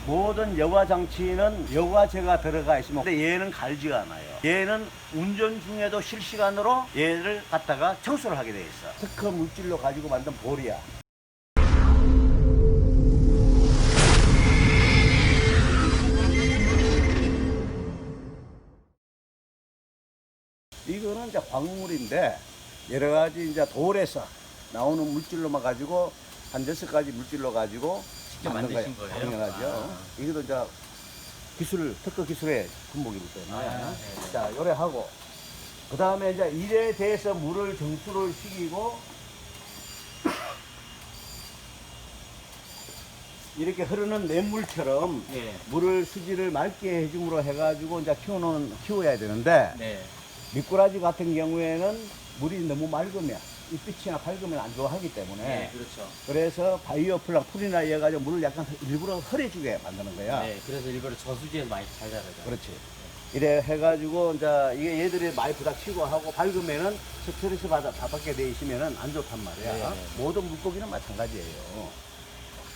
모든 여과 장치는 여과제가 들어가 있으면 근데 얘는 갈지가 않아요. 얘는 운전 중에도 실시간으로 얘를 갖다가 청소를 하게 돼 있어. 특허 물질로 가지고 만든 볼이야. 이거는 이제 광물인데 여러 가지 이제 돌에서 나오는 물질로만 가지고 한 6가지 물질로 가지고 직접 만든 만드신 거예요? 당연하죠. 이것도 이제 기술, 특허 기술의 품목이기 때문에. 네. 자, 요래 하고. 그 다음에 이제 일에 대해서 물을 정수를 시키고 이렇게 흐르는 냇물처럼 예. 물을 수질을 맑게 해줌으로 해가지고 이제 키워야 되는데 네. 미꾸라지 같은 경우에는 물이 너무 맑으면 잎빛이나 밝으면 안 좋아하기 때문에 네, 그렇죠. 그래서 바이오 플랑 풀이나 이어가지고 물을 약간 일부러 흐려주게 만드는 거야. 네, 그래서 일부러 저수지에서 많이 잘 자라죠. 그렇지. 이래 해가지고 이제 이게 얘들이 많이 부닥치고 하고 밝으면은 스트레스 받게 돼 있으면은 안 좋단 말이야. 네. 모든 물고기는 마찬가지예요.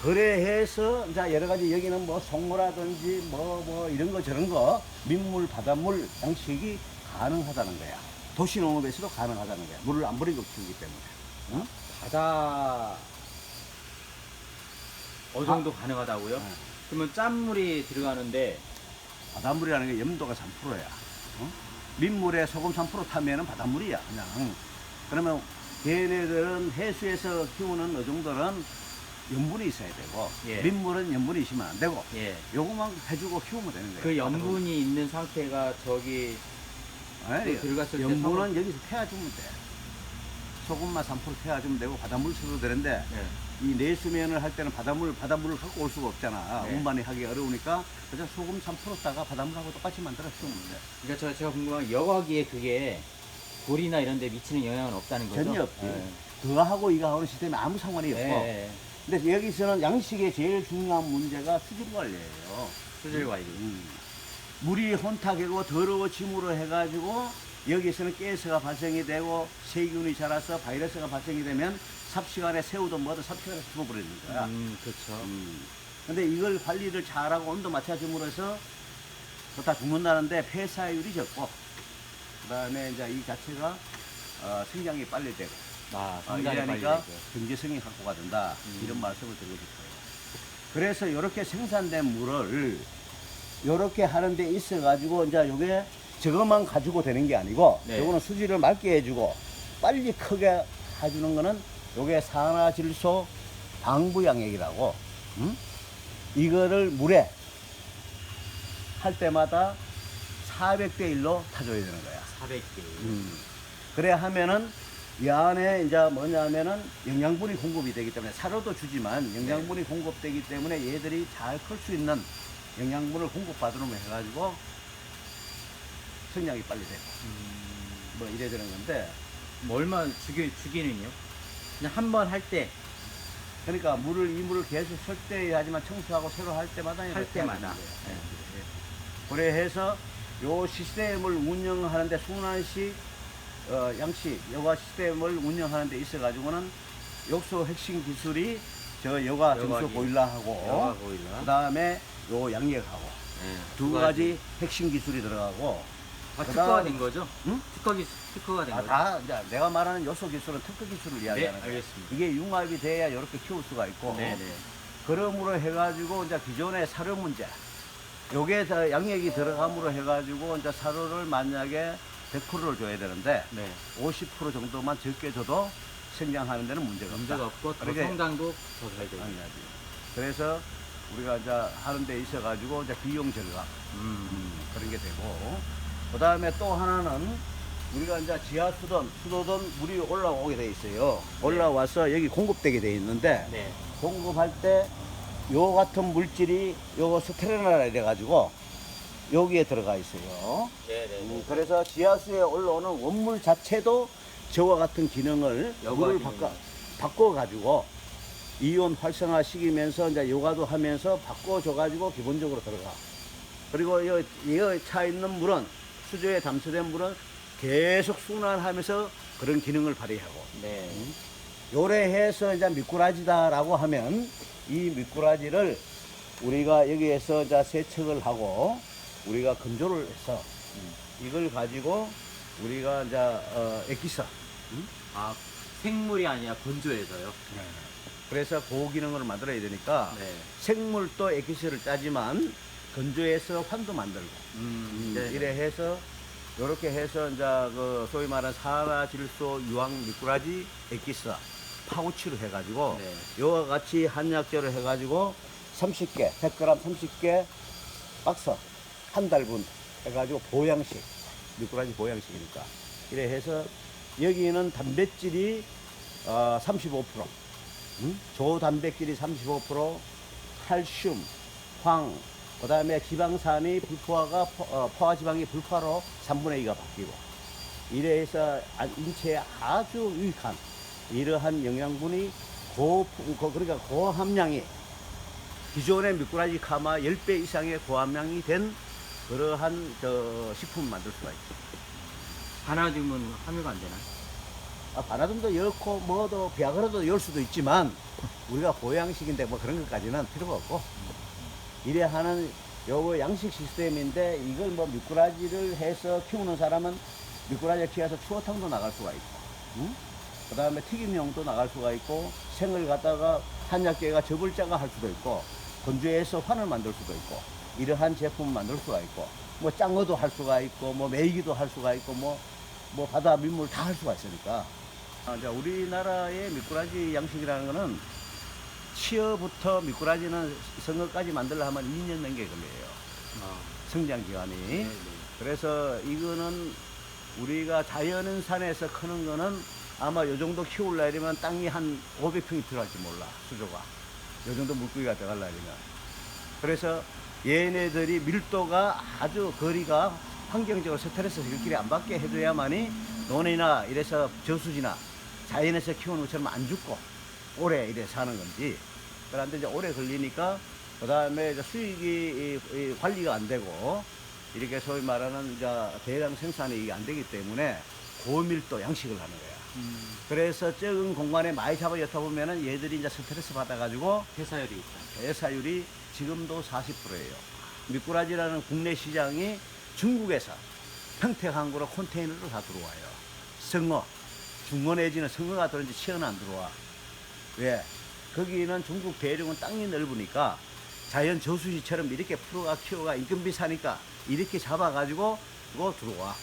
그래 해서 이제 여러 가지 여기는 뭐 송어라든지 뭐 이런 거 저런 거 민물 바닷물 양식이 가능하다는 거야. 도시농업에서도 가능하다는 거야. 물을 안 버리고 키우기 때문에. 응? 바다 어느 정도 가능하다고요? 네. 그러면 짠물이 들어가는데 바닷물이라는 게 염도가 3%야. 민물에 소금 3% 타면은 바닷물이야, 그냥. 그러면 얘네들은 해수에서 키우는 어느 정도는 염분이 있어야 되고, 예. 민물은 염분이 있으면 안 되고, 예. 요거만 해주고 키우면 되는 거야. 그 염분이 있는 상태가 저기 아니, 들어갔을 때 염분은 여기서 태워주면 돼. 소금만 3% 태워주면 되고, 바닷물 써도 되는데, 네. 이 내수면을 할 때는 바닷물을 갖고 올 수가 없잖아. 네. 운반이 하기 어려우니까, 그래서 소금 3%다가 바닷물하고 똑같이 만들어 쓰면 돼. 그러니까 제가 궁금한 게 여과기에 그게 돌이나 이런 데 미치는 영향은 없다는 거죠? 전혀 없지. 네. 그거하고 이거 하는 시스템에 아무 상관이 없고. 네. 근데 여기서는 양식의 제일 중요한 문제가 수질 관리예요. 수질 관리. 물이 혼탁하고 더러워짐으로 해가지고 여기서는 가스가 발생이 되고 세균이 자라서 바이러스가 발생이 되면 삽시간에 새우든 뭐든 삽시간에 죽어버리는 거야. 그렇죠. 근데 이걸 관리를 잘하고 온도 맞춰줌으로 해서 다 죽는다는데 폐사율이 적고 그 다음에 이제 이 자체가 성장이 빨리 되고 성장이 빨리 이러니까 되죠. 경제성이 확보가 된다. 이런 말씀을 드리고 싶어요. 그래서 이렇게 생산된 물을 이렇게 하는 데 있어 가지고 이제 요게 저것만 가지고 되는 게 아니고 네. 요거는 수질을 맑게 해주고 빨리 크게 해주는 거는 요게 산화질소 방부양액이라고 이거를 물에 할 때마다 400대 1로 타줘야 되는 거야. 400개. 그래 하면은 이 안에 이제 뭐냐면은 영양분이 공급이 되기 때문에 사료도 주지만 영양분이 공급되기 때문에 얘들이 잘 클 수 있는 영양분을 공급받으면 해가지고 성장이 빨리 되고 뭐 이래 되는 건데 뭐 얼마 주기는요? 그냥 한 번 할 때 그러니까 이 물을 계속 설대하지만 청소하고 새로 할 때마다 할 때마다. 네. 그래 해서 요 시스템을 운영하는데 순환식 양식 여과 시스템을 운영하는 데 있어 가지고는 욕소 핵심 기술이 저 여과 정수 여과기. 보일러하고 여과 보일러. 그다음에 요 양력하고 두 가지 핵심 기술이 들어가고 다 그다음- 특허가 된 거죠? 응? 특허가 된 거죠? 다 이제 내가 말하는 요소 기술은 특허 기술을 이야기하는 거야. 알겠습니다. 이게 융합이 돼야 이렇게 키울 수가 있고 네네. 그러므로 해가지고 이제 기존의 사료 문제 요게 다 양액이 들어감으로 해가지고 이제 사료를 만약에 100%를 줘야 되는데 네. 50% 정도만 적게 줘도 성장하는 데는 문제가 문제가 없다. 없고 더 그러게- 성장도 더 잘 되고. 당연하지. 그래서 우리가 이제 하는 데 있어가지고 이제 비용 절감 그런 게 되고 그 다음에 또 하나는 우리가 이제 지하 수도든 물이 올라오게 돼 있어요. 올라와서 여기 공급되게 돼 있는데 네. 공급할 때 요 같은 물질이 요거 스테레나라 이래가지고 여기에 들어가 있어요. 네네. 그래서 지하수에 올라오는 원물 자체도 저와 같은 기능을 물을 바꿔가지고 이온 활성화 시키면서 이제 요가도 하면서 바꿔줘가지고 기본적으로 들어가. 그리고 이 차 있는 물은 수조에 담수된 물은 계속 순환하면서 그런 기능을 발휘하고. 네. 요래 해서 이제 미꾸라지다라고 하면 이 미꾸라지를 우리가 여기에서 자 세척을 하고 우리가 건조를 해서 이걸 가지고 우리가 이제 액기스 아, 생물이 아니라 건조해서요? 그래서 고기능을 만들어야 되니까 네. 생물도 액기스를 짜지만 건조해서 환도 만들고 네. 이래 해서 이렇게 해서 이제 그 소위 말하는 산화질소 유황 미꾸라지 액기스 파우치로 해가지고 네. 이와 같이 한약재를 해가지고 30개 100g 30개 박스 한 달분 해가지고 보양식 미꾸라지 보양식이니까 이래 해서 여기는 단백질이 35% 조단백질이 35% 칼슘 황 그 다음에 지방산이 불포화가 포화지방이 불포화로 3분의 2가 바뀌고 이래 해서 인체에 아주 유익한 이러한 영양분이 그러니까 고함량이 기존의 미꾸라지 카마 10배 이상의 고함량이 된 그러한 식품을 만들 수가 있죠. 하나쯤은 함유가 안 되나요? 바나둠도 열고 뭐도 비아그라도 열 수도 있지만 우리가 보양식인데 뭐 그런 것까지는 필요가 없고 이래 하는 요 양식 시스템인데 이걸 뭐 미꾸라지를 해서 키우는 사람은 미꾸라지를 키워서 추어탕도 나갈 수가 있고 그 다음에 튀김용도 나갈 수가 있고 생을 갖다가 한약재가 저불자가 할 수도 있고 건조해서 환을 만들 수도 있고 이러한 제품을 만들 수가 있고 뭐 짱어도 할 수가 있고 뭐 메이기도 할 수가 있고 뭐 바다 민물 다 할 수가 있으니까 자, 우리나라의 미꾸라지 양식이라는 거는 치어부터 미꾸라지는 성어까지 만들려 하면 2년 넘게 걸려요. 성장 기간이. 네. 그래서 이거는 우리가 자연산에서 크는 거는 아마 요 정도 키우려면 땅이 한 500평이 필요할지 몰라, 수조가. 요 정도 물고기가 들어가려면. 그래서 얘네들이 밀도가 아주 거리가 환경적으로 스트레스 들끼리 안 받게 해줘야만이 논이나 이래서 저수지나 자연에서 키우는 것처럼 안 죽고 오래 이래 사는 건지. 그런데 이제 오래 걸리니까 그 다음에 수익이 관리가 안 되고 이렇게 소위 말하는 이제 대량 생산이 이게 안 되기 때문에 고밀도 양식을 하는 거야. 그래서 적은 공간에 많이 잡아 였다 보면은 얘들이 이제 스트레스 받아가지고 폐사율이 있다. 폐사율이 지금도 40%예요. 미꾸라지라는 국내 시장이 중국에서 평택항구로 컨테이너로 다 들어와요. 성어, 중어 내지는 성어가 들어오는지 치어는 안 들어와. 왜? 거기는 중국 대륙은 땅이 넓으니까 자연 저수지처럼 이렇게 풀어가 키워가 인건비 사니까 이렇게 잡아가지고 그거 들어와.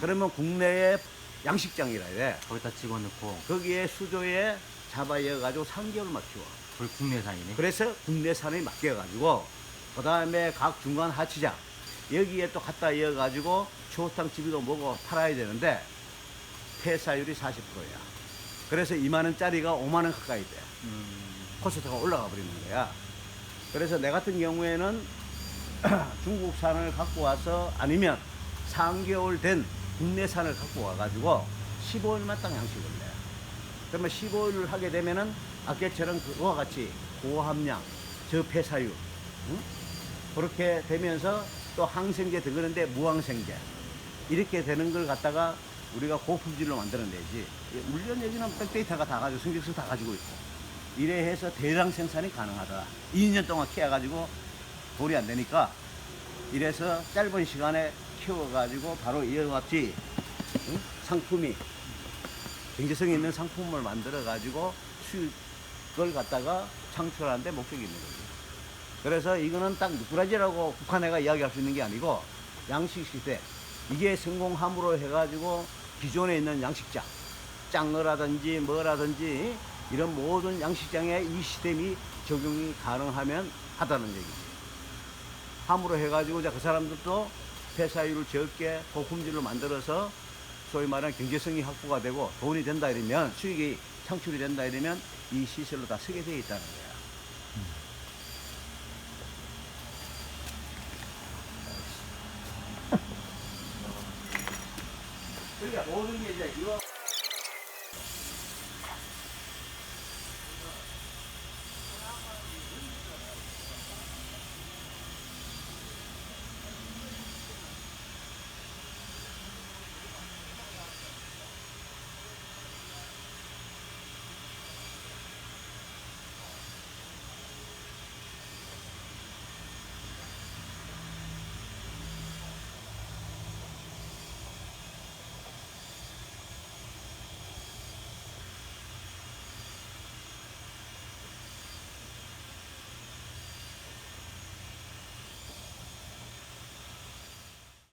그러면 국내에 양식장이라 해. 거기다 집어넣고 거기에 수조에 잡아 이어가지고 3개월만 키워. 그걸 국내산이네. 그래서 국내산에 맡겨가지고 그 다음에 각 중간 하치장 여기에 또 갖다 이어가지고 추어탕 집이도 뭐고 팔아야 되는데 폐사율이 40%야. 그래서 2만 원짜리가 5만 원 가까이 돼. 코스트가 올라가 버리는 거야. 그래서 내 같은 경우에는 중국산을 갖고 와서 아니면 3개월 된 국내산을 갖고 와가지고 15일만 딱 양식을 내. 그러면 15일을 하게 되면은 아까처럼 그와 같이 고함량, 저폐사율, 그렇게 되면서 또 항생제 들어가는데 무항생제 이렇게 되는 걸 갖다가 우리가 고품질로 만들어내지. 물론 여기는 백데이터가 다 가지고 성적서 다 가지고 있고 이래 해서 대량 생산이 가능하다. 2년 동안 키워가지고 돈이 안 되니까 이래서 짧은 시간에 키워가지고 바로 이와 같이 상품이 경제성 있는 상품을 만들어가지고 수익을 갖다가 창출하는데 목적이 있는 거죠. 그래서 이거는 딱 미꾸라지라고 북한애가 이야기할 수 있는 게 아니고 양식 시대 이게 성공함으로 해가지고 기존에 있는 양식장 짱어라든지 뭐라든지 이런 모든 양식장에 이 시스템이 적용이 가능하면 하다는 얘기지. 함으로 해가지고 그 사람들도 폐사율을 적게 고품질로 만들어서 소위 말하는 경제성이 확보가 되고 돈이 된다 이러면 수익이 창출이 된다 이러면 이 시설로 다 쓰게 되어 있다는 거야. 그러니까 모든 게 이제 이와